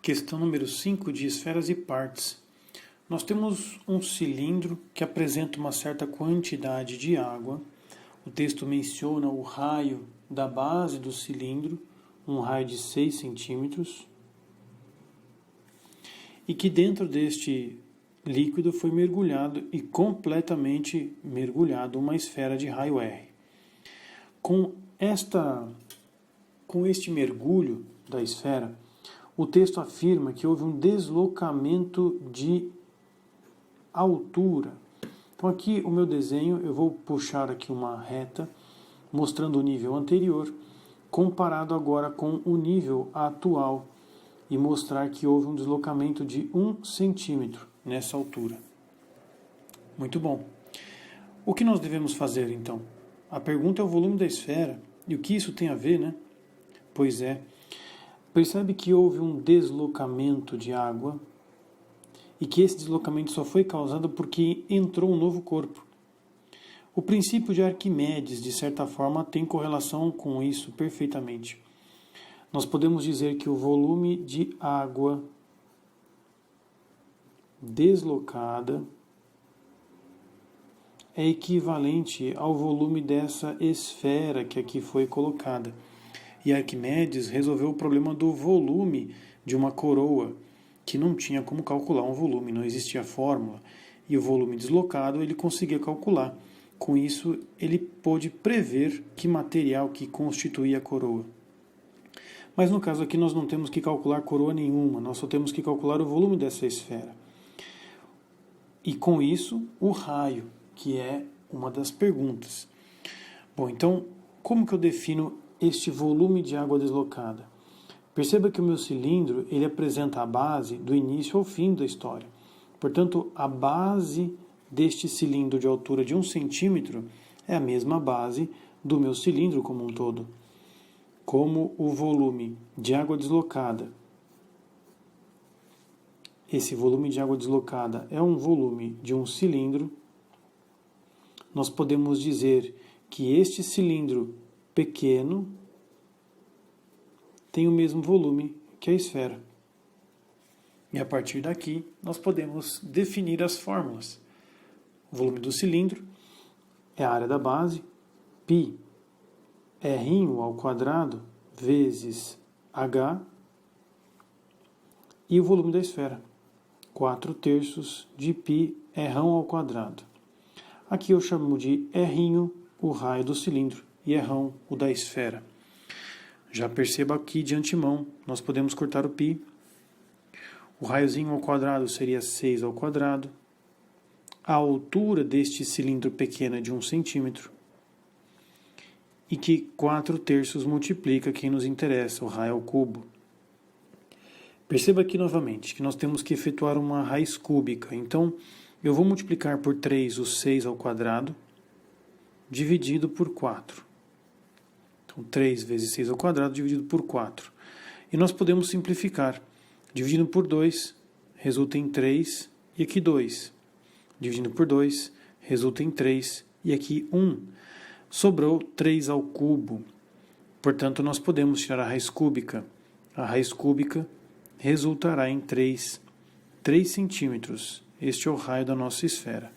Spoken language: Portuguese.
Questão número 5 de esferas e partes. Nós temos um cilindro que apresenta uma certa quantidade de água. O texto menciona o raio da base do cilindro, um raio de 6 centímetros, e que dentro deste líquido foi mergulhado e completamente mergulhado uma esfera de raio R. Com este mergulho da esfera, o texto afirma que houve um deslocamento de altura. Então aqui o meu desenho, eu vou puxar aqui uma reta mostrando o nível anterior, comparado agora com o nível atual e mostrar que houve um deslocamento de 1 centímetro nessa altura. Muito bom. O que nós devemos fazer então? A pergunta é o volume da esfera. E o que isso tem a ver, né? Pois é, percebe que houve um deslocamento de água e que esse deslocamento só foi causado porque entrou um novo corpo. O princípio de Arquimedes, de certa forma, tem correlação com isso perfeitamente. Nós podemos dizer que o volume de água deslocada é equivalente ao volume dessa esfera que aqui foi colocada. E Arquimedes resolveu o problema do volume de uma coroa, que não tinha como calcular um volume, não existia fórmula. E o volume deslocado ele conseguia calcular. Com isso, ele pôde prever que material que constituía a coroa. Mas no caso aqui nós não temos que calcular coroa nenhuma, nós só temos que calcular o volume dessa esfera. E com isso, o raio, que é uma das perguntas. Bom, então, como que eu defino este volume de água deslocada? Perceba que o meu cilindro ele apresenta a base do início ao fim da história. Portanto, a base deste cilindro de altura de 1 centímetro é a mesma base do meu cilindro como um todo. Como o volume de água deslocada, esse volume de água deslocada é um volume de um cilindro, nós podemos dizer que este cilindro pequeno tem o mesmo volume que a esfera. E a partir daqui, nós podemos definir as fórmulas. O volume do cilindro é a área da base, π R ao quadrado vezes H, e o volume da esfera, 4/3 de π R ao quadrado. Aqui eu chamo de R o raio do cilindro e R o da esfera. Já perceba aqui de antemão, nós podemos cortar o π. O raiozinho ao quadrado seria 6 ao quadrado. A altura deste cilindro pequeno é de 1 centímetro. E que 4/3 multiplica quem nos interessa, o raio ao cubo. Perceba aqui novamente que nós temos que efetuar uma raiz cúbica. Então, eu vou multiplicar por 3 o 6 ao quadrado, dividido por 4. Então, 3 vezes 6 ao quadrado dividido por 4. E nós podemos simplificar. Dividindo por 2, resulta em 3, e aqui 2. Dividindo por 2, resulta em 3, e aqui 1. Sobrou 3 ao cubo. Portanto, nós podemos tirar a raiz cúbica. A raiz cúbica resultará em 3 centímetros. Este é o raio da nossa esfera.